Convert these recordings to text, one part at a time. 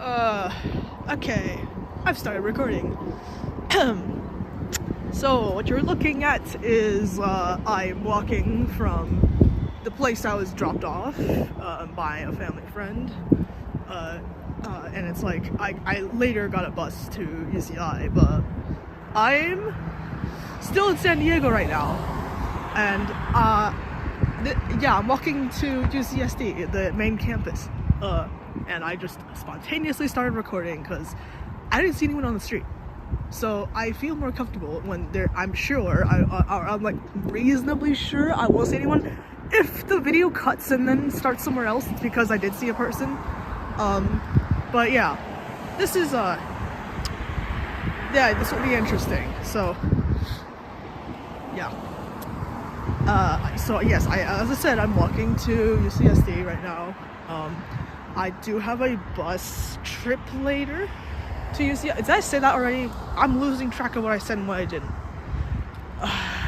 Okay, I've started recording. So, what you're looking at is, I'm walking from the place I was dropped off, by a family friend, and it's like, I later got a bus to UCI, but I'm still in San Diego right now, and, yeah, I'm walking to UCSD, the main campus, and I just spontaneously started recording because I didn't see anyone on the street. So I feel more comfortable when I'm sure, I'm like reasonably sure I won't see anyone. If the video cuts and then starts somewhere else, it's because I did see a person. But yeah, this is, yeah, this will be interesting. So, yeah. So yes, as I said, I'm walking to UCSD right now. I do have a bus trip later to UCI. Did I say that already? I'm losing track of what I said and what I didn't.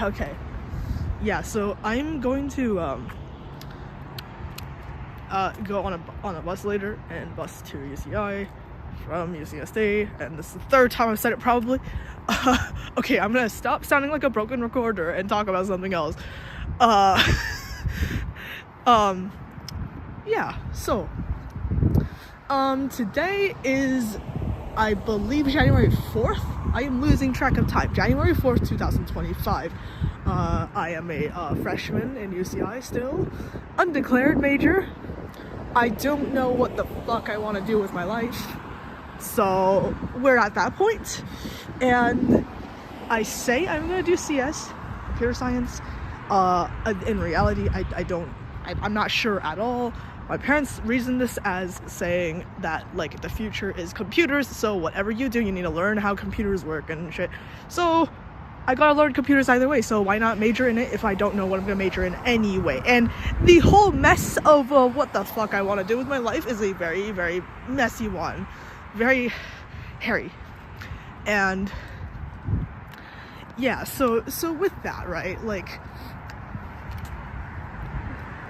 Okay. Yeah, so I'm going to go on a bus later and bus to UCI from UCSD, and this is the third time I've said it probably. Okay, I'm gonna stop sounding like a broken recorder and talk about something else. Yeah, so today is, I believe, January 4th. I am losing track of time. January 4th, 2025. I am a freshman in UCI still. Undeclared major. I don't know what the fuck I want to do with my life. So, we're at that point. And I say I'm going to do CS, computer science. In reality, I'm not sure at all. My parents reasoned this as saying that, like, the future is computers, so whatever you do, you need to learn how computers work and shit. So, I gotta learn computers either way, so why not major in it if I don't know what I'm gonna major in anyway? And the whole mess of what the fuck I want to do with my life is a very, very messy one. Very hairy. And, yeah, so with that, right, like,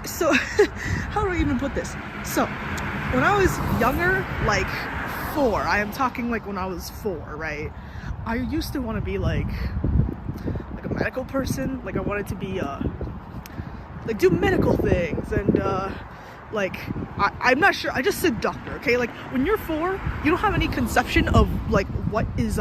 so, how do I even put this? So, when I was younger, like 4, I am talking like when I was 4, right? I used to want to be like a medical person. Like, I wanted to be, like, do medical things, and, like, I'm not sure, I just said doctor, okay? Like, when you're 4, you don't have any conception of, like, what is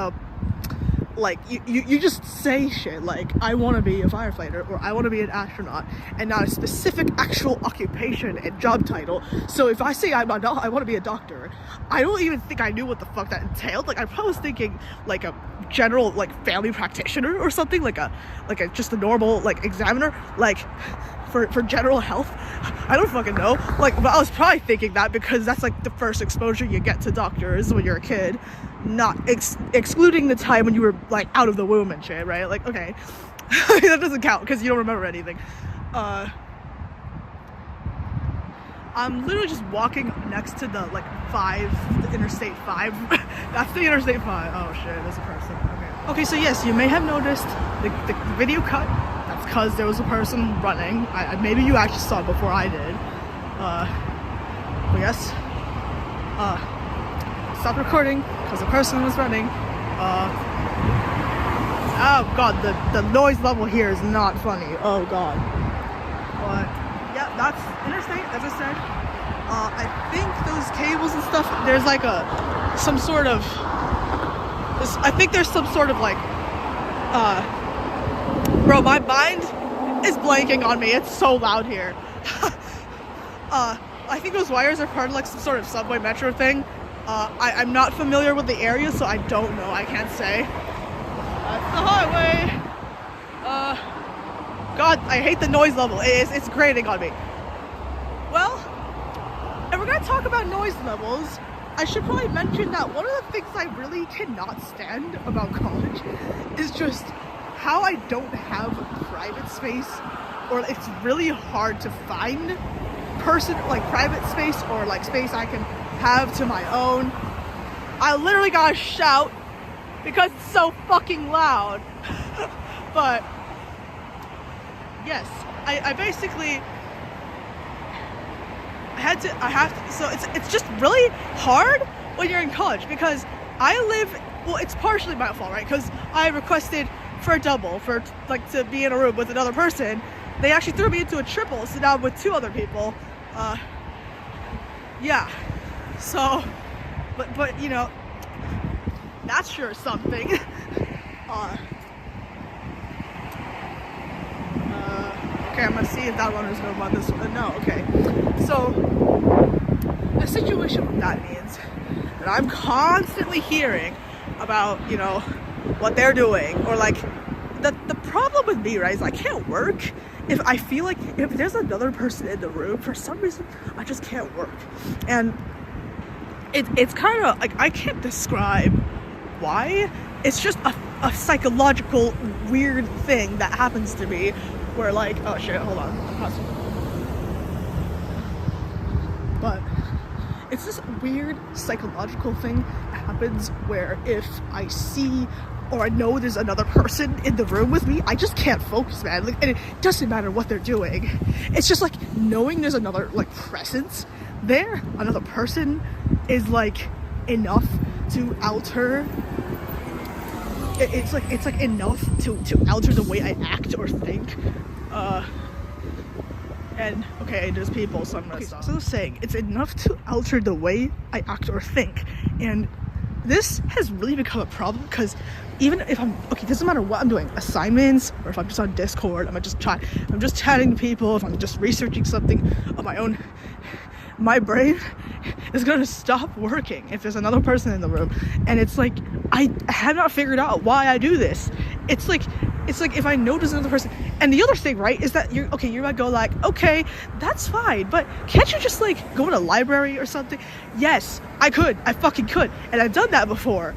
like, you just say shit like, I want to be a firefighter, or I want to be an astronaut, and not a specific actual occupation and job title. So if I say I want to be a doctor, I don't even think I knew what the fuck that entailed. Like, I probably was thinking like a general, like, family practitioner or something, like a just a normal, like, examiner, like, for general health. I don't fucking know. Like, but I was probably thinking that because that's like the first exposure you get to doctors when you're a kid, not excluding the time when you were, like, out of the womb and shit, right? Like, okay, that doesn't count because you don't remember anything. I'm literally just walking next to the, like, the Interstate 5. That's the Interstate 5. Oh shit, there's a person. Okay, so yes, you may have noticed the video cut. That's because there was a person running. Maybe you actually saw it before I did. But yes. Stop recording because the person was running. Oh god, the noise level here is not funny. Oh god. But yeah, that's Interstate, as I said. I think those cables and stuff, there's like some sort of, I think there's some sort of, like, bro, my mind is blanking on me. It's so loud here. I think those wires are part of, like, some sort of subway metro thing. I'm not familiar with the area, so I don't know. I can't say. That's the highway. God, I hate the noise level. It's grating on me. Well, if we're gonna talk about noise levels, I should probably mention that one of the things I really cannot stand about college is just how I don't have private space, or it's really hard to find private space, or, like, space I can have to my own. I literally gotta shout because it's so fucking loud. But yes, I basically I have to, so it's just really hard when you're in college, because well, it's partially my fault, right? Because I requested for a double, for like to be in a room with another person. They actually threw me into a triple, so now I'm with 2 other people. Yeah. So, but you know, that's sure something. Okay, I'm gonna see if that one is going about this one. No, okay. So the situation with that means that I'm constantly hearing about, you know, what they're doing, or like the problem with me, right, is I can't work if I feel like if there's another person in the room. For some reason, I just can't work, and it's kind of like I can't describe why. It's just a psychological weird thing that happens to me, where like, oh shit, hold on, but it's this weird psychological thing that happens where if I see or I know there's another person in the room with me, I just can't focus, man. Like, and it doesn't matter what they're doing. It's just like knowing there's another like presence there, another person, is like enough to alter. It's like enough to alter the way I act or think. And okay, there's people, so I'm gonna stop. So I was saying, it's enough to alter the way I act or think, and this has really become a problem, because even if I'm okay, doesn't matter what I'm doing, assignments, or if I'm just on Discord, I'm just chatting to people, if I'm just researching something on my own, my brain is gonna stop working if there's another person in the room. And it's like I have not figured out why I do this. It's like if I know there's another person. And the other thing, right, is that you're gonna go like, okay, that's fine, but can't you just like go to a library or something? Yes, I fucking could, and I've done that before.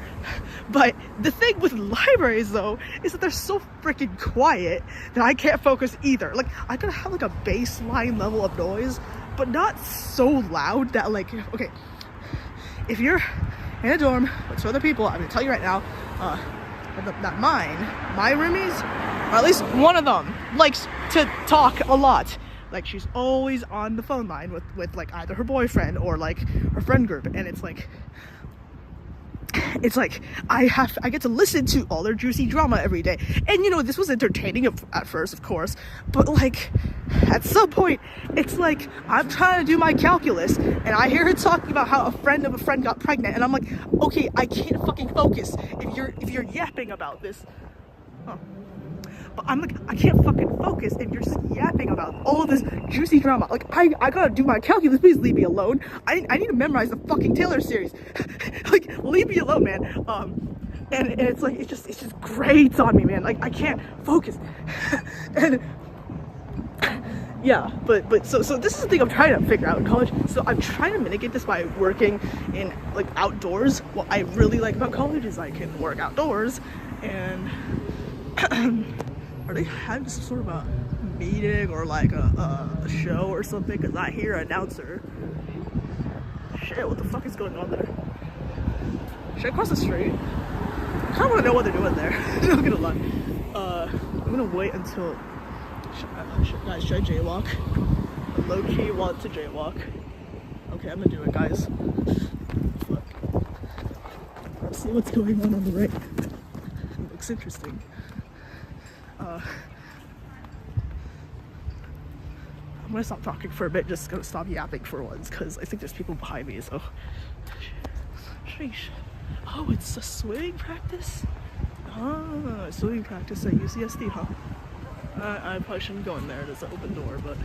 But the thing with libraries, though, is that they're so freaking quiet that I can't focus either. Like, I gotta have like a baseline level of noise, but not so loud that like, okay, if you're in a dorm with 2 other people, I'm gonna tell you right now, that my roomies, or at least one of them, likes to talk a lot. Like, she's always on the phone line with like either her boyfriend or like her friend group, and it's like I get to listen to all their juicy drama every day. And you know, this was entertaining at first, of course, but like at some point it's like I'm trying to do my calculus and I hear her talking about how a friend of a friend got pregnant, and I'm like, okay, I can't fucking focus if you're yapping about this. But I'm like, I can't fucking focus if you're just yapping about all of this juicy drama. Like, I gotta do my calculus. Please leave me alone. I need to memorize the fucking Taylor series. Like, leave me alone, man. And it's like, it just grates on me, man. Like, I can't focus. And yeah, but so this is the thing I'm trying to figure out in college. So I'm trying to mitigate this by working in like outdoors. What I really like about college is I can work outdoors, and are they having some sort of a meeting or like a show or something? Because I hear an announcer. Shit, what the fuck is going on there? Should I cross the street? I kind of want to know what they're doing there. I'm not gonna lie. I'm gonna wait until. Guys, should I jaywalk? I low-key want to jaywalk. Okay, I'm gonna do it, guys. Fuck. Let's see what's going on the right. It looks interesting. I'm gonna stop talking for a bit, just gonna stop yapping for once, because I think there's people behind me, so. Sheesh. Oh, it's a swimming practice? Oh, swimming practice at UCSD, huh? I probably shouldn't go in there, there's an open door, but.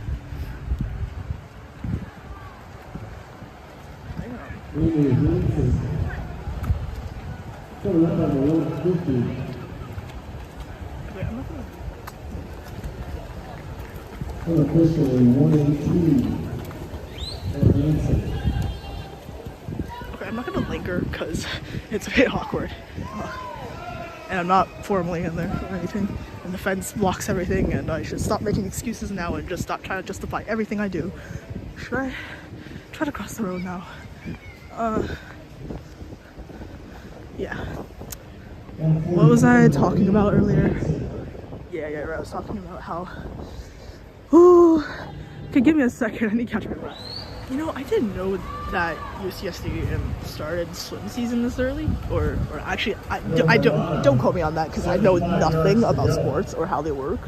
Hang on. Wait, I'm not gonna. Officially 118. Okay, I'm not gonna linger because it's a bit awkward. And I'm not formally in there or anything. And the fence blocks everything, and I should stop making excuses now and just stop trying to justify everything I do. Should I try to cross the road now? Yeah. What was I talking about earlier? Yeah, right. I was talking about how. Ooh, okay, give me a second. I need to catch my breath. You know, I didn't know that UCSD started swim season this early, or actually, I don't quote me on that because I know nothing about sports or how they work.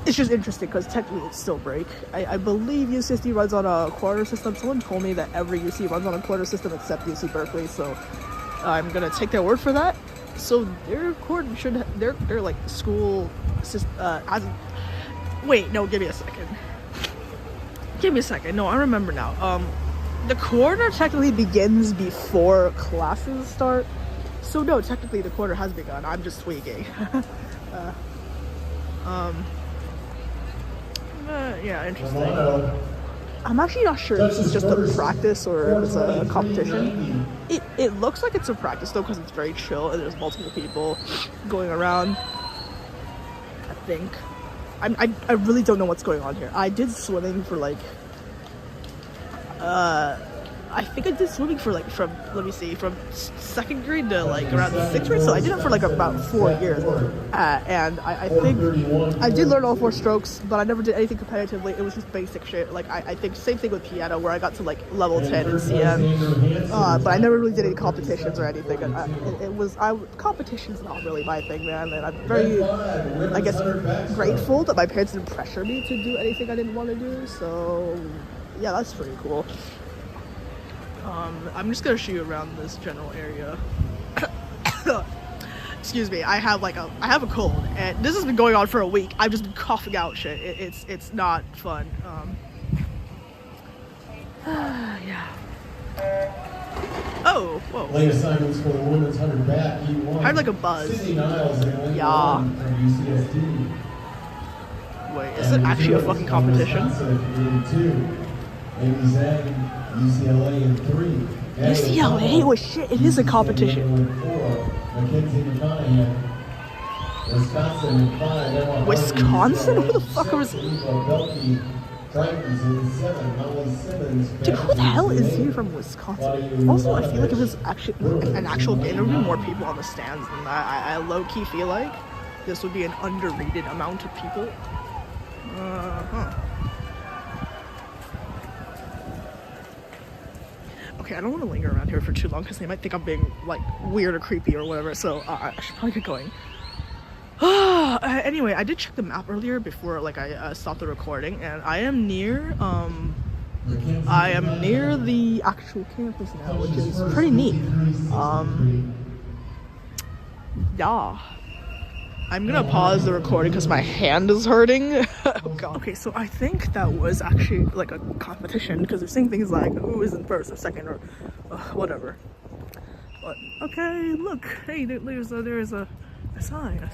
It's just interesting because technically it's still break. I believe UCSD runs on a quarter system. Someone told me that every UC runs on a quarter system except UC Berkeley, so I'm gonna take their word for that. So their quarter should their like school system. Wait, no, give me a second. Give me a second. No, I remember now. The quarter technically begins before classes start. So no, technically the quarter has begun. I'm just tweaking. Yeah, interesting. I'm actually not sure if it's just a practice or if it's a competition. It looks like it's a practice though because it's very chill and there's multiple people going around. I think. I really don't know what's going on here. I did swimming for like I think I did swimming for like from second grade to like around sixth grade, so I did it for like about 4 years. And I think I did learn all 4 strokes, but I never did anything competitively. It was just basic shit. Like I think same thing with piano where I got to like level 10 in CM, but I never really did any competitions or anything. Competition's not really my thing, man, and I'm very, I guess, grateful that my parents didn't pressure me to do anything I didn't want to do. So yeah, that's pretty cool. I'm just gonna show you around this general area. Excuse me, I have a cold, and this has been going on for a week. I've just been coughing out shit. It's not fun. Yeah. Oh, whoa. Late assignments for the women's 100 back. I heard like a buzz. Yeah. Wait, is it actually a fucking competition? UCLA in 3. UCLA? Oh shit, it is a competition. Wisconsin in 5. Wisconsin? Who the fuck was... Dude, who the hell is here from Wisconsin? Also, I feel like if it was actually an actual game, there would be more people on the stands than that. I low-key feel like this would be an underrated amount of people. Okay, I don't want to linger around here for too long because they might think I'm being like weird or creepy or whatever, so I should probably get going. Anyway, I did check the map earlier before like I stopped the recording, and I am near the actual campus now, which is pretty neat. Yeah. I'm gonna pause the recording because my hand is hurting. Oh god. Okay, so I think that was actually like a competition because they're saying things like who is in first or second or whatever. But okay, look, hey, there's a sign.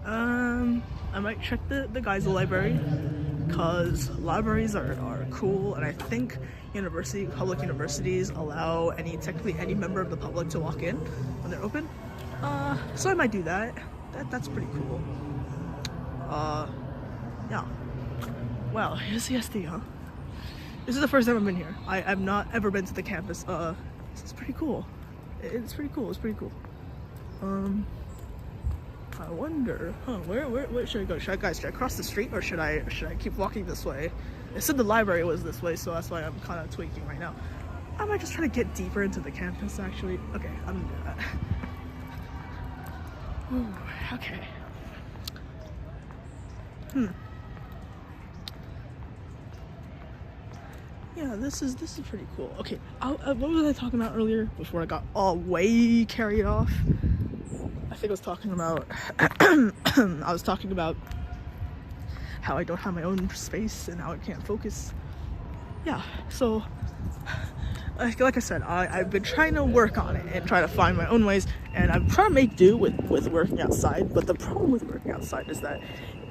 I might check the guys' library because libraries are cool, and I think public universities allow technically any member of the public to walk in when they're open. So I might do that. That's pretty cool. Yeah. Wow, UCSD, huh? This is the first time I've been here. I've not ever been to the campus. This is pretty cool. It's pretty cool. I wonder, where should I go? Should I cross the street or should I keep walking this way? It said the library was this way, so that's why I'm kind of tweaking right now. I might just try to get deeper into the campus, actually. Okay, I'm gonna do that. Ooh, okay. Yeah, this is pretty cool. Okay, what was I talking about earlier before I got all way carried off? I think I was talking about how I don't have my own space and how I can't focus. Yeah, so like I said, I've been trying to work on it and try to find my own ways, and I'm trying to make do with working outside. But the problem with working outside is that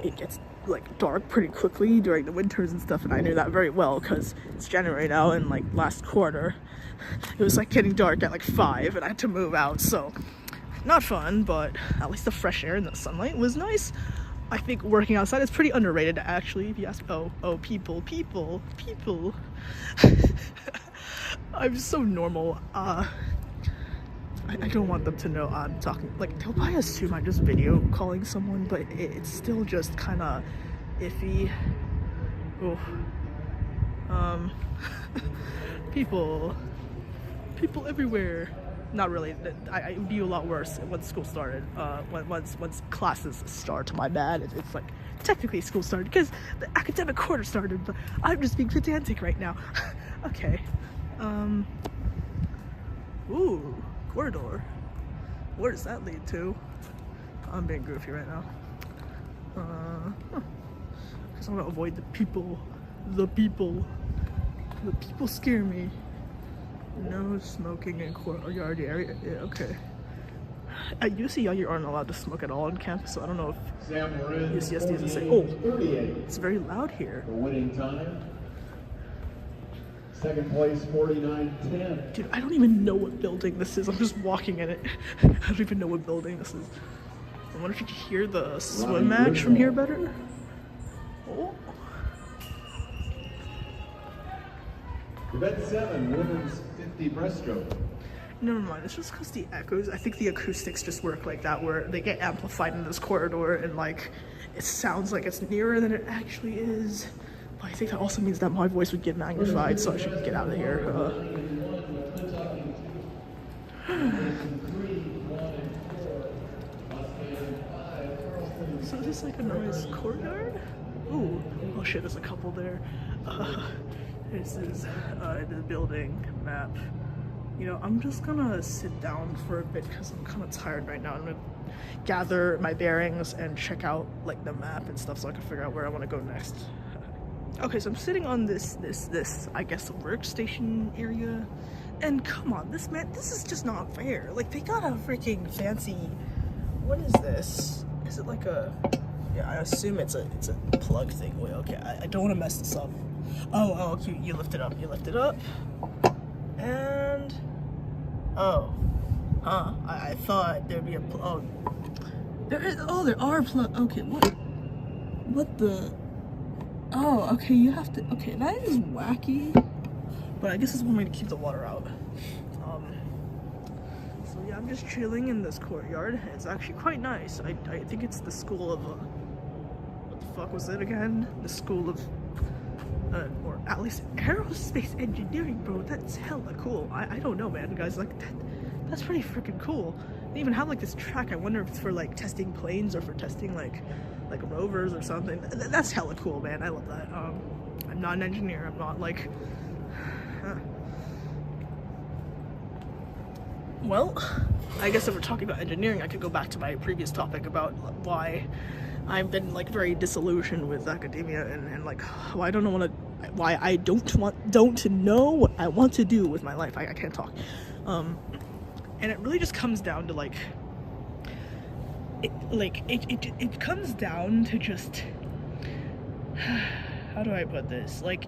it gets like dark pretty quickly during the winters and stuff, and I knew that very well because it's January now, and like last quarter it was like getting dark at like 5 and I had to move out, so not fun, but at least the fresh air and the sunlight was nice. I think working outside is pretty underrated, actually, if you ask. People. I'm so normal. I don't want them to know I'm talking, like, they'll probably assume I'm just video calling someone, but it's still just kind of iffy. Oh. People everywhere. Not really. It would be a lot worse once school started. Once classes start. My bad. It's like technically school started because the academic quarter started. But I'm just being pedantic right now. Okay. Ooh, corridor. Where does that lead to? I'm being goofy right now. Because I want to avoid the people. The people scare me. No smoking in courtyard area. Yeah, okay. At UC, you aren't allowed to smoke at all on campus, so I don't know if UCSD is the same. Oh, it's very loud here. The winning time. Second place, 49-10. Dude, I don't even know what building this is. I'm just walking in it. I don't even know what building this is. I wonder if you can hear the swim match from here better. Oh. Event 7, women's 50 breaststroke. Never mind, it's just because the echoes, I think the acoustics just work like that, where they get amplified in this corridor and like it sounds like it's nearer than it actually is. But I think that also means that my voice would get magnified, so I should get out of here. So is this like a nice courtyard? Ooh, oh shit, there's a couple there. This is the building map. You know, I'm just gonna sit down for a bit because I'm kind of tired right now. I'm gonna gather my bearings and check out like the map and stuff so I can figure out where I want to go next. Okay, so I'm sitting on this I guess workstation area, and come on, this is just not fair. Like they got a freaking fancy. What is this? Is it like a? Yeah, I assume it's a plug thing. Wait, okay, I don't want to mess this up. Oh, cute. You lift it up. And I thought there'd be a there are plug. Okay, what the? Oh, okay. You have to. Okay, that is wacky. But I guess it's one way to keep the water out. So yeah, I'm just chilling in this courtyard. It's actually quite nice. I think it's the school of what the fuck was it again? The school of. Or at least aerospace engineering, bro. That's hella cool. I don't know, man, guys. Like that's pretty freaking cool. They even have like this track. I wonder if it's for like testing planes or for testing like rovers or something. That's hella cool, man. I love that. I'm not an engineer. I'm not like. Well, I guess if we're talking about engineering, I could go back to my previous topic about why I've been like very disillusioned with academia and like why I don't know what I want to do with my life. I can't talk. And it really just comes down to like it comes down to just how do I put this? Like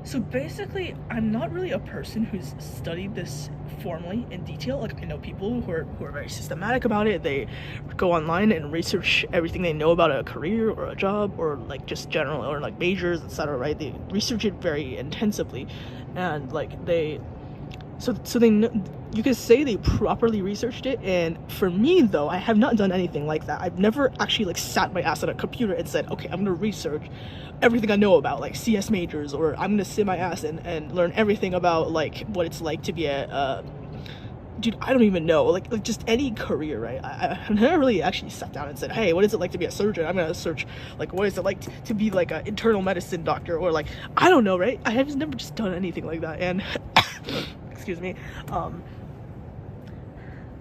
so basically, I'm not really a person who's studied this formally in detail. Like I know people who are very systematic about it. They go online and research everything they know about a career or a job or like just general or like majors, etc. Right? They research it very intensively, and like they know, you could say they properly researched it. And for me though, I have not done anything like that. I've never actually like sat my ass at a computer and said, okay, I'm gonna research everything I know about like CS majors, or I'm gonna sit my ass and learn everything about like what it's like to be a dude, I don't even know, like just any career, right? I've never really actually sat down and said, hey, what is it like to be a surgeon? I'm gonna search like what is it like to be like an internal medicine doctor, or like I don't know, right? I have never just done anything like that. And excuse me, so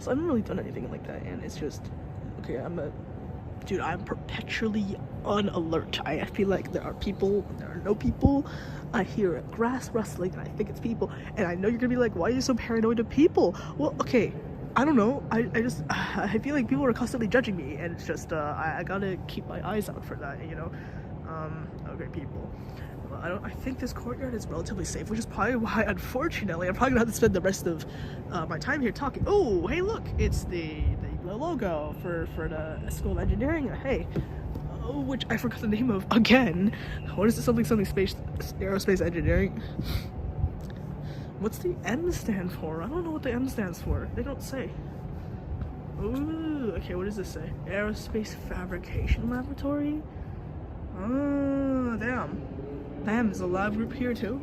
I haven't really done anything like that, and it's just okay. I'm perpetually on alert. I feel like there are people, there are no people. I hear grass rustling, and I think it's people. And I know you're gonna be like, why are you so paranoid of people? Well, okay, I don't know. I feel like people are constantly judging me, and it's just I gotta keep my eyes out for that, you know. Okay, people. I think this courtyard is relatively safe, which is probably why, unfortunately, I'm probably gonna have to spend the rest of my time here talking. Oh, hey, look, it's the logo for the School of Engineering. Hey, which I forgot the name of again. What is it? Something space aerospace engineering. What's the M stand for? I don't know what the M stands for. They don't say. Ooh, okay, what does this say? Aerospace Fabrication Laboratory. Oh, damn. Damn, there's a live group here too?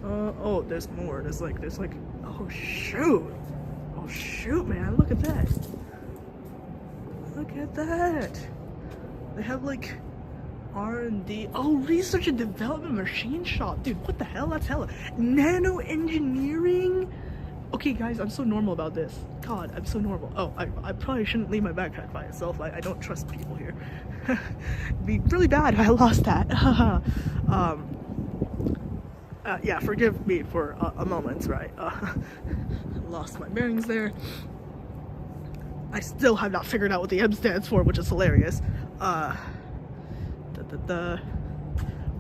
Oh, there's more. There's like, oh shoot. Oh shoot, man, look at that. Look at that. They have like R&D. Oh, research and development machine shop. Dude, what the hell? That's hella. Nano engineering? Okay, guys, I'm so normal about this. God, I'm so normal. Oh, I probably shouldn't leave my backpack by itself. I don't trust people here. It'd be really bad if I lost that. Yeah, forgive me for a moment, right? Lost my bearings there. I still have not figured out what the M stands for, which is hilarious.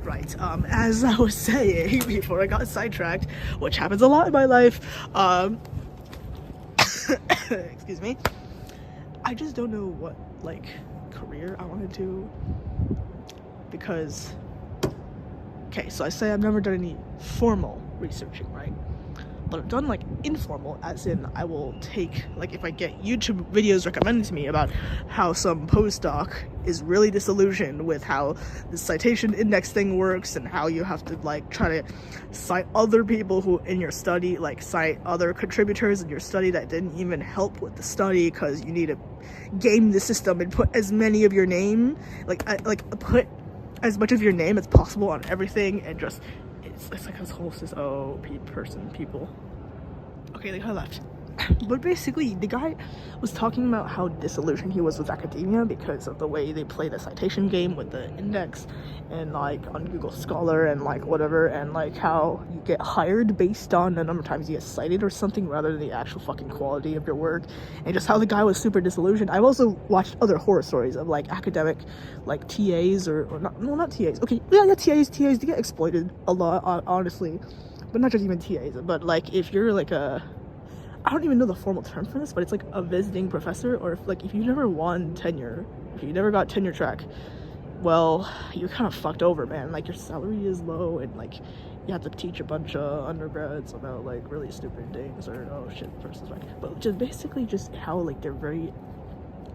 Right, as I was saying before I got sidetracked, which happens a lot in my life, excuse me, I just don't know what, like, career I want to do, because, okay, so I say I've never done any formal researching, right? But I've done like informal, as in I will take, like, if I get YouTube videos recommended to me about how some postdoc is really disillusioned with how the citation index thing works and how you have to like try to cite other people who in your study, like cite other contributors in your study that didn't even help with the study because you need to game the system and put as many of your name, put as much of your name as possible on everything, and just it's like this whole people. Okay, they kind of left. But basically, the guy was talking about how disillusioned he was with academia because of the way they play the citation game with the index and like on Google Scholar and like whatever, and like how you get hired based on the number of times you get cited or something rather than the actual fucking quality of your work, and just how the guy was super disillusioned. I've also watched other horror stories of like academic like TAs or not TAs. Okay, yeah, TAs they get exploited a lot, honestly, but not just even TAs, but like if you're like I don't even know the formal term for this, but it's like a visiting professor, or if you never won tenure, if you never got tenure track, well, you're kind of fucked over, man. Like your salary is low, and like you have to teach a bunch of undergrads about like really stupid things, or oh shit, person's back. But just basically just how like they're very.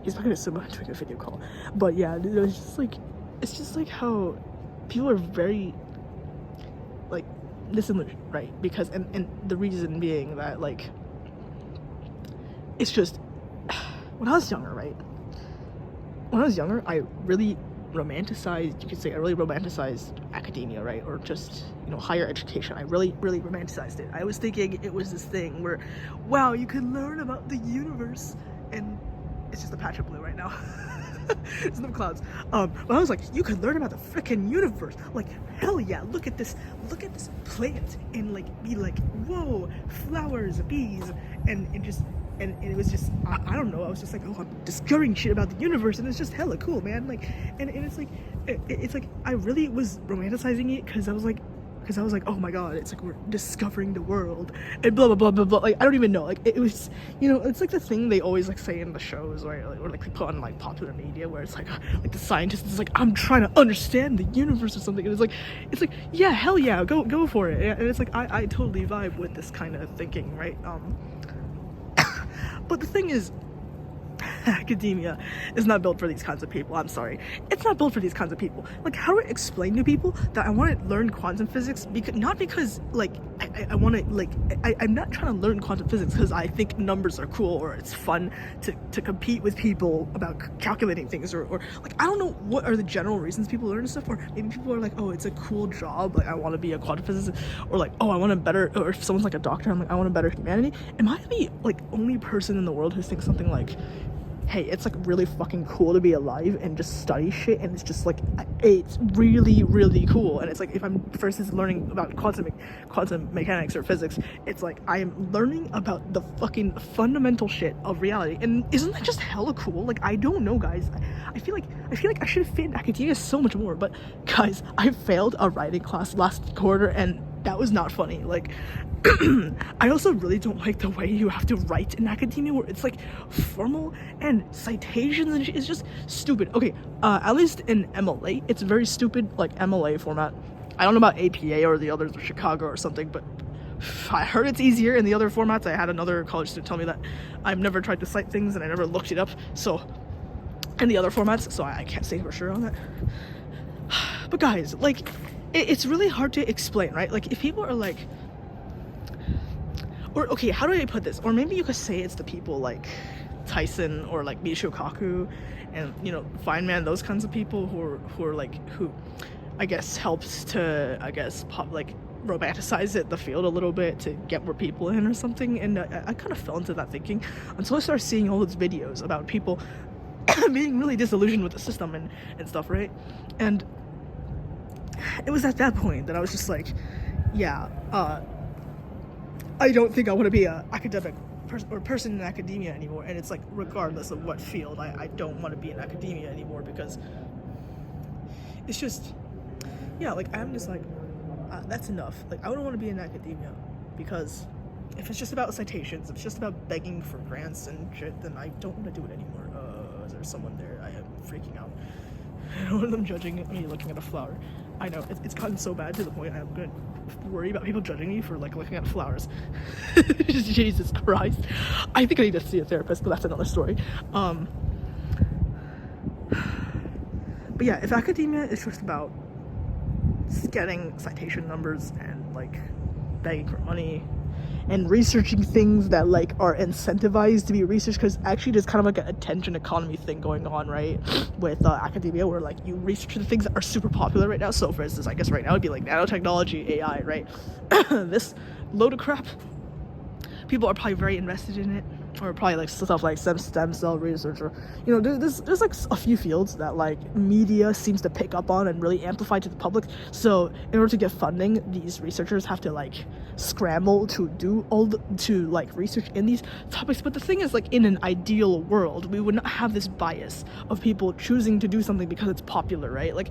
He's not gonna assume I'm doing a video call, but yeah, it's just like how people are very like disillusioned, right? Because and the reason being that like. It's just, when I was younger, right? When I was younger, I really romanticized, you could say I really romanticized academia, right? Or just, higher education. I really, really romanticized it. I was thinking it was this thing where, wow, you could learn about the universe, and it's just a patch of blue right now. There's no clouds. But I was like, you could learn about the freaking universe. Like, hell yeah, look at this plant, and like be like, whoa, flowers, bees, and it was just, I don't know, I was just like, oh, I'm discovering shit about the universe, and it's just hella cool, man. Like, and it's like, it's like, I really was romanticizing it, because I was like, oh my god, it's like we're discovering the world, and blah blah blah blah blah. Like, I don't even know, like, it was, it's like the thing they always like say in the shows, right? Or like they put on like popular media, where it's like the scientist is like, I'm trying to understand the universe or something, and it's like yeah, hell yeah, go for it. And it's like I totally vibe with this kind of thinking, right? But the thing is, academia is not built for these kinds of people. I'm sorry, it's not built for these kinds of people. Like, how do I explain to people that I want to learn quantum physics? Not because like I want to, like, I'm not trying to learn quantum physics because I think numbers are cool, or it's fun to compete with people about calculating things, or like, I don't know what are the general reasons people learn stuff. Or maybe people are like, oh, it's a cool job, like I want to be a quantum physicist, or like, oh, I want to better, or if someone's like a doctor, I'm like, I want to better humanity. Am I the like only person in the world who thinks something like, hey, it's like really fucking cool to be alive and just study shit, and it's just like, it's really, really cool. And it's like, if I'm first learning about quantum mechanics or physics, it's like I am learning about the fucking fundamental shit of reality. And isn't that just hella cool? Like, I don't know, guys. I feel like I should have fit in academia so much more, but guys, I failed a writing class last quarter, and that was not funny. Like, I also really don't like the way you have to write in academia, where it's like formal and citations and shit. It's just stupid. Okay, at least in MLA, it's very stupid, like MLA format. I don't know about APA or the others, or Chicago or something, but I heard it's easier in the other formats. I had another college student tell me that. I've never tried to cite things, and I never looked it up, so in the other formats, so I can't say for sure on that. But guys, like, it's really hard to explain, right? Like, if people are like, or okay, how do I put this? Or maybe you could say it's the people like Tyson or like Michio Kaku and, you know, Feynman, those kinds of people who are like, who I guess helps to, I guess, like romanticize the field a little bit to get more people in or something. And I kind of fell into that thinking until I started seeing all those videos about people being really disillusioned with the system and stuff, right? And it was at that point that I was just like, yeah, I don't think I want to be a academic person in academia anymore. And it's like, regardless of what field, I don't want to be in academia anymore, because it's just, yeah, like, I'm just like, that's enough. Like, I don't want to be in academia, because if it's just about citations, if it's just about begging for grants and shit, then I don't want to do it anymore. Is there someone there? I am freaking out. One of them judging me looking at a flower. I know, it's gotten so bad to the point I'm gonna worry about people judging me for like looking at flowers. Jesus Christ. I think I need to see a therapist, but that's another story. But yeah, if academia is just about getting citation numbers and like begging for money and researching things that like are incentivized to be researched, because actually there's kind of like an attention economy thing going on, right, with academia, where like you research the things that are super popular right now. So for instance, I guess right now it'd be like nanotechnology, AI, right? This load of crap, people are probably very invested in it, or probably like stuff like stem cell research, or, you know, there's like a few fields that like media seems to pick up on and really amplify to the public. So in order to get funding, these researchers have to like scramble to do to like research in these topics. But the thing is, like, in an ideal world, we would not have this bias of people choosing to do something because it's popular, right? Like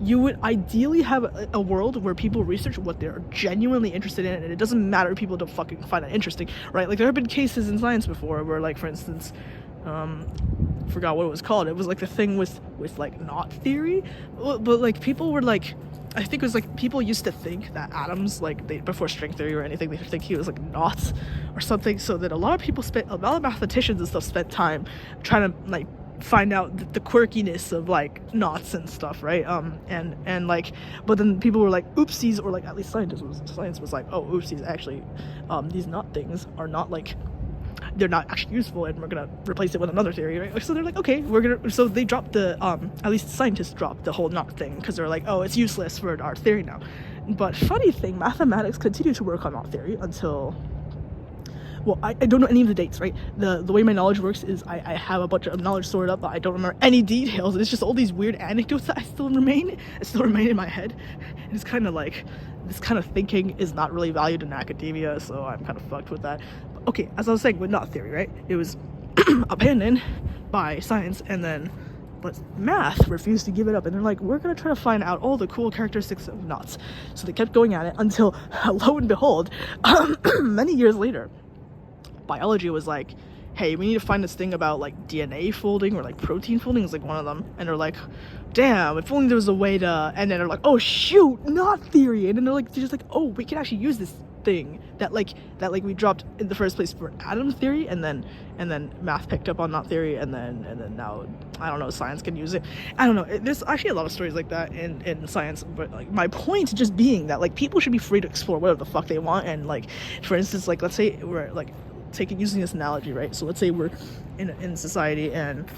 you would ideally have a world where people research what they're genuinely interested in, and it doesn't matter if people don't fucking find it interesting, right? Like, there have been cases in science before where, like, for instance, forgot what it was called. It was like the thing with like knot theory, but like people were like, I think it was like people used to think that atoms, like, before string theory or anything, they think he was like knots or something. So that a lot of mathematicians and stuff spent time trying to like find out the quirkiness of like knots and stuff, right? And like, but then people were like, oopsies, or like at least science was like, oh, oopsies, actually, these knot things are not like, they're not actually useful, and we're gonna replace it with another theory, right? So they're like, okay, so they dropped the at least scientists dropped the whole knot thing, because they're like, oh, it's useless for our theory now. But funny thing, mathematics continued to work on knot theory until, well, I don't know any of the dates, right? The way my knowledge works is I have a bunch of knowledge stored up, but I don't remember any details. It's just all these weird anecdotes that still remain in my head. And it's kind of like, this kind of thinking is not really valued in academia, so I'm kind of fucked with that. But okay, as I was saying with knot theory, right? It was abandoned by science, and then but math refused to give it up, and they're like, we're gonna try to find out all the cool characteristics of knots. So they kept going at it until, lo and behold, many years later, biology was like, hey, we need to find this thing about like DNA folding, or like protein folding is like one of them. And they're like, damn, if only there was a way to, and then they're like, oh shoot, knot theory. And then they're just like, oh, we can actually use this thing that we dropped in the first place for atom theory, and then math picked up on knot theory, and then now, I don't know, science can use it. I don't know, there's actually a lot of stories like that in science. But like, my point just being that like people should be free to explore whatever the fuck they want. And like, for instance, like, let's say we're like using this analogy, right? So let's say we're in society, and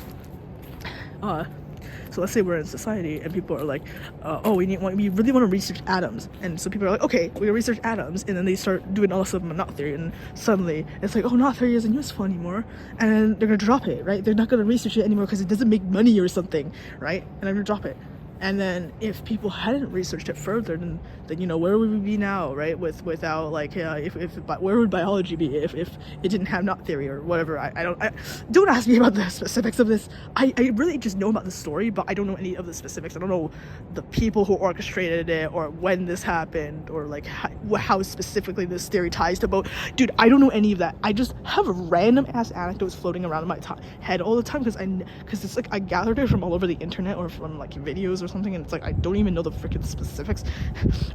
so let's say we're in society, and people are like, oh, we really want to research atoms. And so people are like, okay, we research atoms, and then they start doing all this stuff about knot theory, and suddenly it's like, oh, knot theory isn't useful anymore, and then they're gonna drop it, right? They're not gonna research it anymore because it doesn't make money or something, right? And they're gonna drop it. And then if people hadn't researched it further, then you know, where would we be now, right? Without like, where would biology be if it didn't have knot theory or whatever? I don't ask me about the specifics of this. I really just know about the story, but I don't know any of the specifics. I don't know the people who orchestrated it, or when this happened, or like how specifically this theory ties to both. Dude, I don't know any of that. I just have random ass anecdotes floating around in my head all the time, because it's like I gathered it from all over the internet, or from like videos or something, and it's like I don't even know the freaking specifics,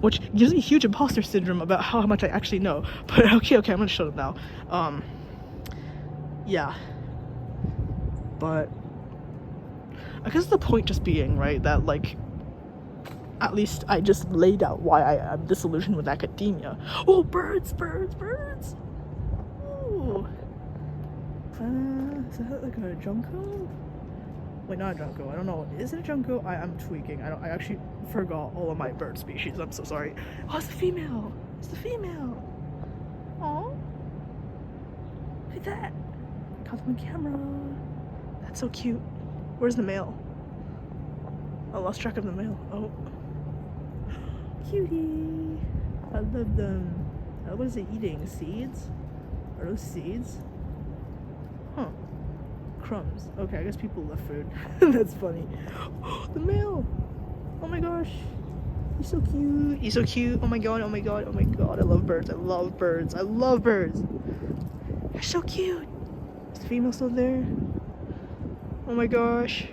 which gives me huge imposter syndrome about how much I actually know. But okay, I'm gonna shut up now. Yeah, but I guess the point just being, right, that like at least I just laid out why I'm disillusioned with academia. Oh, birds! Ooh. Is that like a junco? Wait, not a junco. I don't know. Is it a junco? I'm tweaking. I actually forgot all of my bird species. I'm so sorry. Oh, it's the female. Oh, look at that. Caught them on camera. That's so cute. Where's the male? I lost track of the male. Oh, cutie. I love them. What is it eating? Seeds? Are those seeds? Huh. Crumbs. Okay, I guess people love food. That's funny. The male. Oh my gosh. He's so cute. Oh my god. I love birds. They're so cute. Is the female still there? Oh my gosh.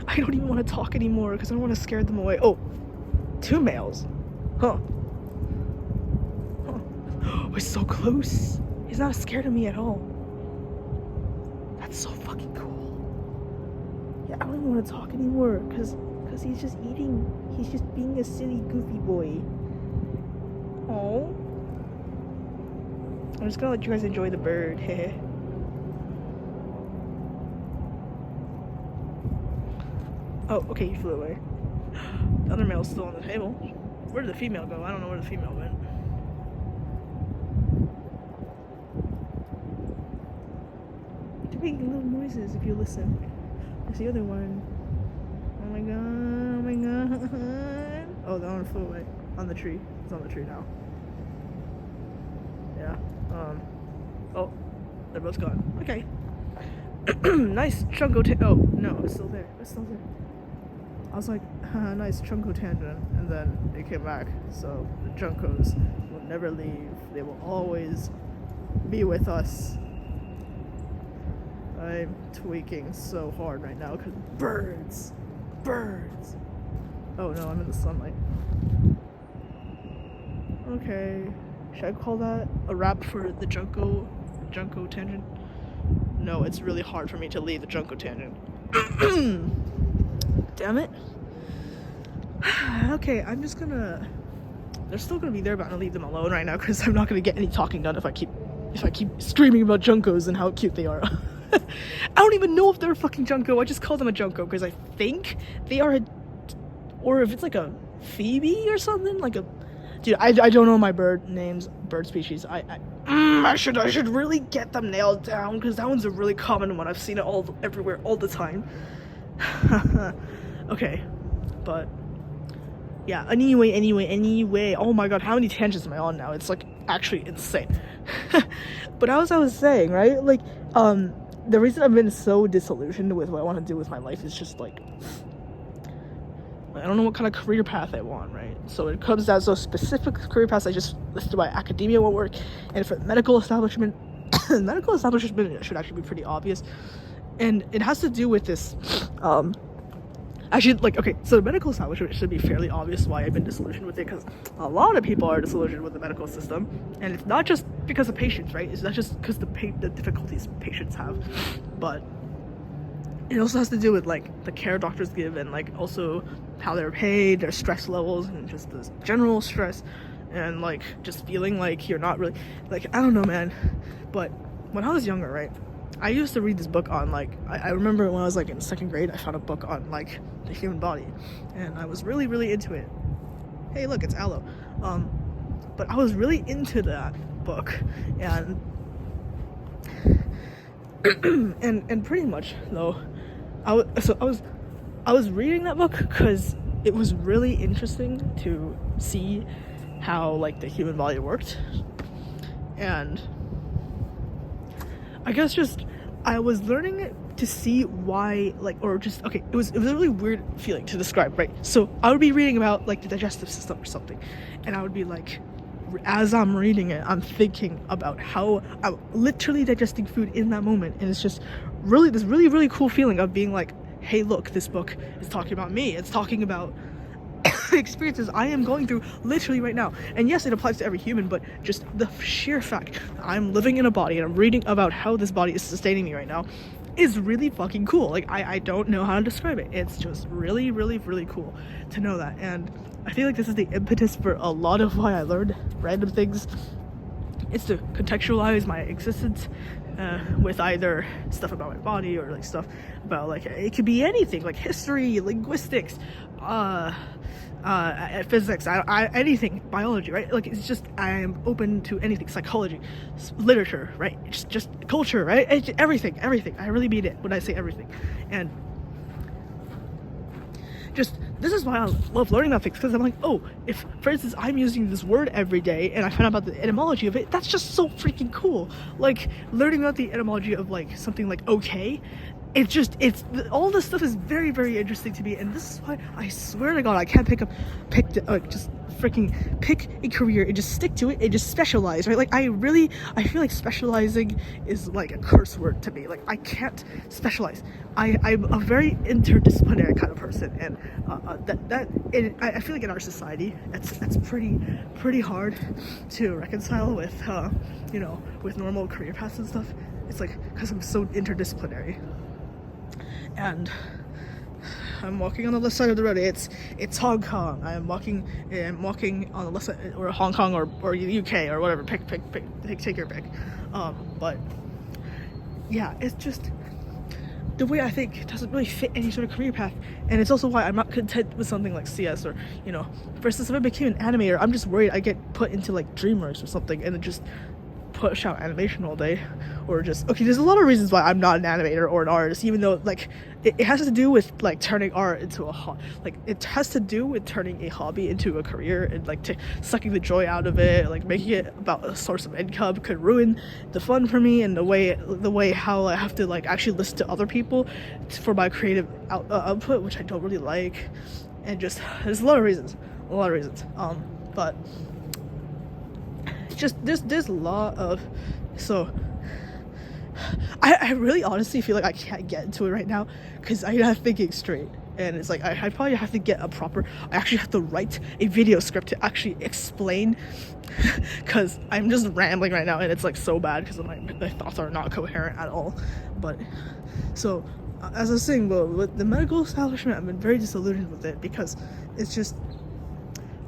I don't even want to talk anymore because I don't want to scare them away. Oh, 2 males. Huh. We're so close. He's not scared of me at all. That's so fucking cool. Yeah, I don't even want to talk anymore because he's just eating. He's just being a silly goofy boy. Oh. I'm just gonna let you guys enjoy the bird. Oh, okay, you flew away. The other male's still on the table. Where did the female go? I don't know where the female went. They're making little noises if you listen. There's the other one. Oh my god. Oh, that one flew away. On the tree. It's on the tree now. Yeah. Oh, they're both gone. Okay. Nice chunko oh, no, it's still there. I was like, nice chunko tangent, and then it came back. So the chunkos will never leave. They will always be with us. I'm tweaking so hard right now because birds. Oh no, I'm in the sunlight. Okay, should I call that a wrap for the junko tangent? No, it's really hard for me to leave the junko tangent. Damn it. Okay, I'm just gonna. They're still gonna be there, but I'm gonna leave them alone right now because I'm not gonna get any talking done if I keep screaming about junkos and how cute they are. I don't even know if they're a fucking junko. I just call them a junko because I think they are or if it's like a phoebe or something, like a. Dude, I don't know my bird species. I should really get them nailed down because that one's a really common one. I've seen it everywhere all the time. Okay, but yeah. Anyway. Oh my god, how many tangents am I on now? It's like actually insane. But as I was saying, right? Like, the reason I've been so disillusioned with what I want to do with my life is just like I don't know what kind of career path I want, right? So it comes down to specific career paths I just listed by academia won't work, and for the medical establishment, should actually be pretty obvious, and it has to do with this. Actually, like, okay, so the medical establishment should be fairly obvious why I've been disillusioned with it, because a lot of people are disillusioned with the medical system, and it's not just because of patients, right? It's not just because the difficulties patients have, but it also has to do with like the care doctors give, and like also how they're paid, their stress levels, and just the general stress, and like just feeling like you're not really like, I don't know, man. But when I was younger, right, I used to read this book on like I remember when I was like in 2nd grade, I found a book on like the human body, and I was really into it. Hey, look, it's aloe. But I was really into that book, and and pretty much though, I was reading that book because it was really interesting to see how like the human body worked, and I guess just I was learning it to see why, like, or just okay, it was a really weird feeling to describe, right? So I would be reading about like the digestive system or something, and I would be like, as I'm reading it, I'm thinking about how I'm literally digesting food in that moment, and it's just really this really cool feeling of being like, hey, look, this book is talking about me. It's talking about experiences I am going through literally right now. And yes, it applies to every human, but just the sheer fact that I'm living in a body and I'm reading about how this body is sustaining me right now is really fucking cool. Like, I don't know how to describe it. It's just really, really, really cool to know that. And I feel like this is the impetus for a lot of why I learned random things. It's to contextualize my existence with either stuff about my body or like stuff about, like, it could be anything, like history, linguistics, physics, anything, biology, right? Like, it's just, I am open to anything, psychology, literature, right? Just culture, right? Everything. I really mean it when I say everything. And just, this is why I love learning about things, because I'm like, oh, if, for instance, I'm using this word every day and I find out about the etymology of it, that's just so freaking cool. Like, learning about the etymology of, like, something like okay, all this stuff is very, very interesting to me. And this is why I swear to God, I can't pick a career and just stick to it and just specialize, right? Like, I feel like specializing is like a curse word to me. Like, I can't specialize. I'm a very interdisciplinary kind of person, and I feel like in our society, that's pretty hard to reconcile with, with normal career paths and stuff. It's like, because I'm so interdisciplinary. And I'm walking on the left side of the road. It's Hong Kong. I'm walking on the left side, or Hong Kong, or UK, or whatever. Take your pick. But yeah, it's just the way I think it doesn't really fit any sort of career path. And it's also why I'm not content with something like CS, or, for instance, if I became an animator, I'm just worried I get put into like DreamWorks or something and then just push out animation all day. Or just, okay, there's a lot of reasons why I'm not an animator or an artist, even though, like, it has to do with, like, turning art into it has to do with turning a hobby into a career, and, like, sucking the joy out of it, like, making it about a source of income could ruin the fun for me, and the way how I have to, like, actually listen to other people for my creative output, which I don't really like. And just, there's a lot of reasons, but just, there's a lot of, so I really honestly feel like I can't get into it right now because I'm not thinking straight. And it's like, I probably have to get I actually have to write a video script to actually explain, because I'm just rambling right now, and it's like so bad because my thoughts are not coherent at all. But so, as I was saying, well, with the medical establishment, I've been very disillusioned with it, because it's just,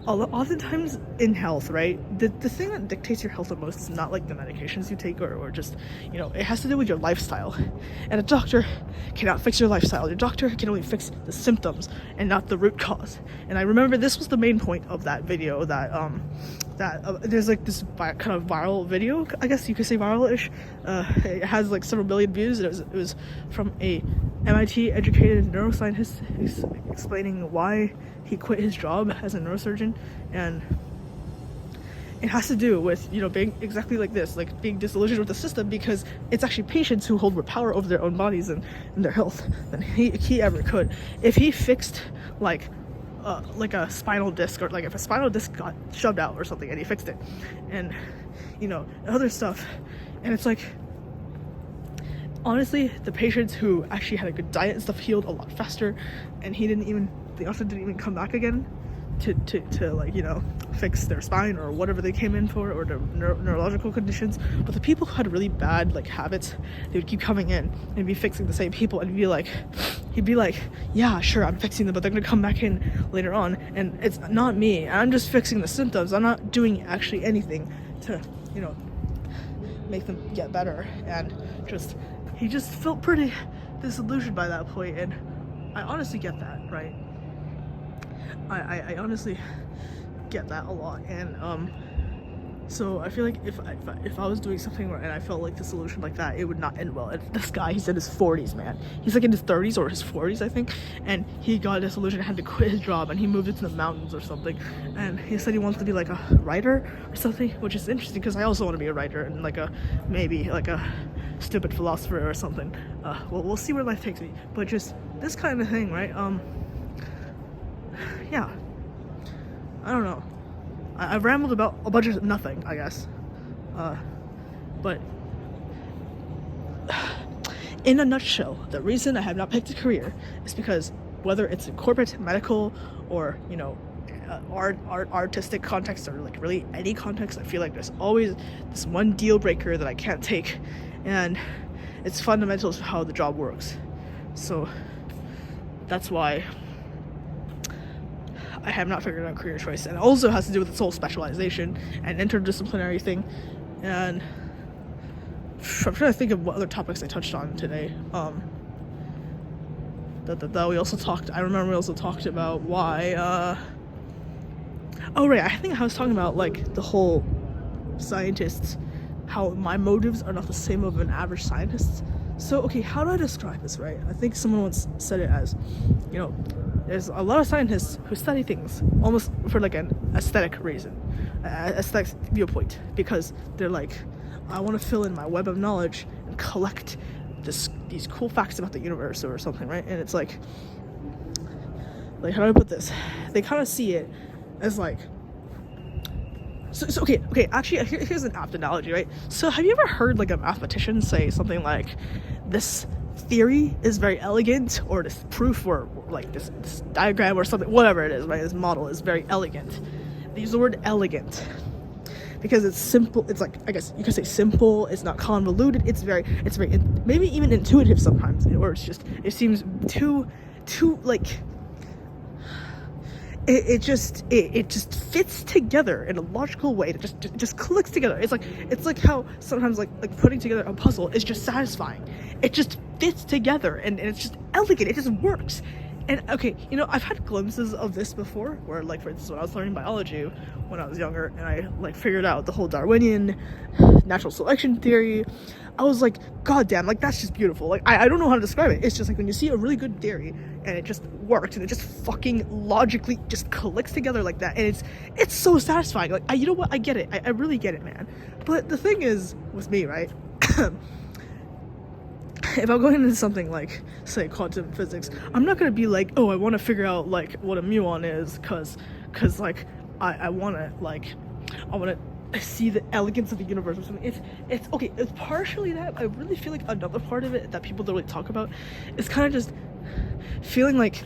oftentimes in health, right, the thing that dictates your health the most is not like the medications you take, or just, it has to do with your lifestyle. And a doctor cannot fix your lifestyle. Your doctor can only fix the symptoms and not the root cause. And I remember this was the main point of that video, that there's like this kind of viral video, I guess you could say viral-ish. It has like several million views. It was from a MIT educated neuroscientist explaining why he quit his job as a neurosurgeon. And it has to do with, being exactly like this, like being disillusioned with the system, because it's actually patients who hold more power over their own bodies and their health than he ever could. If he fixed like a spinal disc, or like if a spinal disc got shoved out or something and he fixed it, and other stuff, and it's like, honestly, the patients who actually had a good diet and stuff healed a lot faster, and the author didn't even come back again to like, fix their spine or whatever they came in for, or their neurological conditions. But the people who had really bad like habits, they would keep coming in and be fixing the same people, and he'd be like, yeah, sure, I'm fixing them, but they're gonna come back in later on, and it's not me, I'm just fixing the symptoms. I'm not doing actually anything to make them get better. And he just felt pretty disillusioned by that point, and I honestly get that, right? I honestly get that a lot. And so I feel like if I was doing something and I felt like disillusioned like that, it would not end well. And this guy, he's in his 40s, man. He's like in his 30s or his 40s, I think, and he got disillusioned and had to quit his job, and he moved into the mountains or something. And he said he wants to be like a writer or something, which is interesting because I also want to be a writer, and maybe like a stupid philosopher or something. Well, we'll see where life takes me. But just this kind of thing, right? Yeah, I don't know. I've rambled about a bunch of nothing, I guess. But in a nutshell, the reason I have not picked a career is because whether it's in corporate, medical, or artistic context, or like really any context, I feel like there's always this one deal breaker that I can't take, and it's fundamental to how the job works. So that's why I have not figured out career choice, and it also has to do with its whole specialization and interdisciplinary thing. And I'm trying to think of what other topics I touched on today. That we also talked. I remember we also talked about why. Oh right, I think I was talking about like the whole scientists, how my motives are not the same of an average scientist. So okay, how do I describe this, right? I think someone once said it as, you know, there's a lot of scientists who study things almost for like an aesthetic reason, aesthetic viewpoint, because they're like, I want to fill in my web of knowledge and collect these cool facts about the universe or something, right? And it's like how do I put this? They kind of see it as like, so okay, actually here's an apt analogy, right? So have you ever heard like a mathematician say something like, this theory is very elegant, or this proof, or like this diagram or something, whatever it is, right? This model is very elegant. They use the word elegant because it's simple. It's like, I guess you could say simple. It's not convoluted. It's very maybe even intuitive sometimes, or it seems too like it just fits together in a logical way. It just clicks together. It's like how sometimes like putting together a puzzle is just satisfying. It just fits together, and it's just elegant. It just works. And okay, you know, I've had glimpses of this before, where like, for instance, when I was learning biology when I was younger, and I like figured out the whole Darwinian natural selection theory, I was like, god damn, like that's just beautiful. Like I don't know how to describe it. It's just like when you see a really good theory and it just works and it just fucking logically just clicks together like that, and it's so satisfying. Like you know what, I get it. I really get it, man. But the thing is with me, right? If I'm going into something like, say, quantum physics, I'm not gonna be like, oh, I want to figure out like what a muon is, cause like I want to see the elegance of the universe or something. It's okay. It's partially that. I really feel like another part of it that people don't really talk about is kind of just feeling like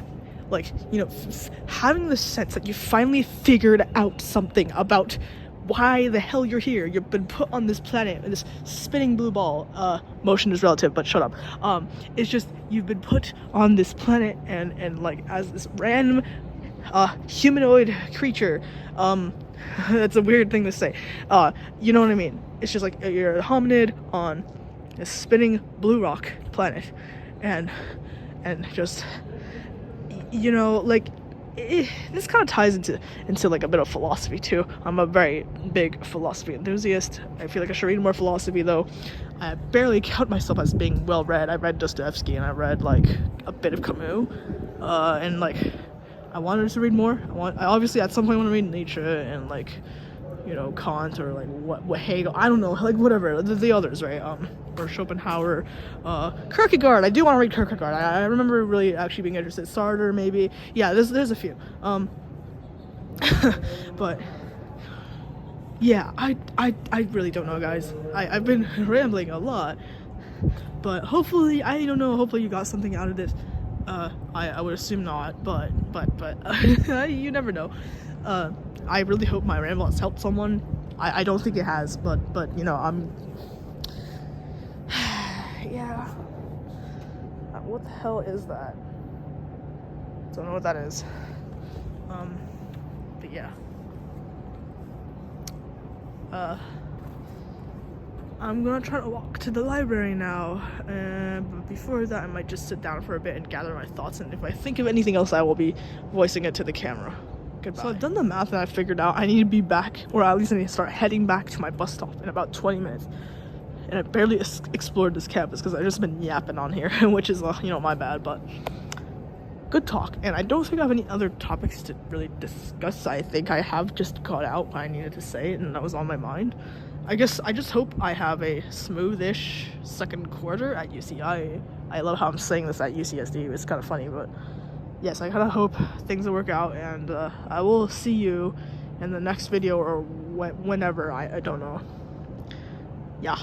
you know, having the sense that you finally figured out something about why the hell you're here. You've been put on this planet, this spinning blue ball. Motion is relative, but shut up. It's just, you've been put on this planet and like as this random humanoid creature. That's a weird thing to say. You know what I mean? It's just like you're a hominid on a spinning blue rock planet, and just, you know, like this kind of ties into like a bit of philosophy too. I'm a very big philosophy enthusiast. I feel like I should read more philosophy, though I barely count myself as being well read. I read Dostoevsky and I read like a bit of Camus, and like I wanted to read more. I obviously at some point want to read Nietzsche and like, you know, Kant, or like what Hegel, I don't know, like whatever the others, right? Or Schopenhauer, Kierkegaard. I do want to read Kierkegaard. I remember really actually being interested. Sartre, maybe. Yeah, there's a few. But yeah, I really don't know, guys. I've been rambling a lot, but hopefully, I don't know. Hopefully you got something out of this. I would assume not, but you never know. I really hope my ramble has helped someone. I don't think it has, but you know, yeah. What the hell is that? Don't know what that is. But yeah. I'm gonna try to walk to the library now, but before that I might just sit down for a bit and gather my thoughts, and if I think of anything else I will be voicing it to the camera. Goodbye. So I've done the math and I figured out I need to be back, or at least I need to start heading back to my bus stop in about 20 minutes. And I barely explored this campus because I've just been yapping on here, which is, you know, my bad, but good talk. And I don't think I have any other topics to really discuss. I think I have just got out what I needed to say and that was on my mind. I guess I just hope I have a smoothish second quarter at UCI. I love how I'm saying this at UCSD. It's kind of funny, but yes, I kind of hope things will work out, and I will see you in the next video, or whenever. I don't know. Yeah.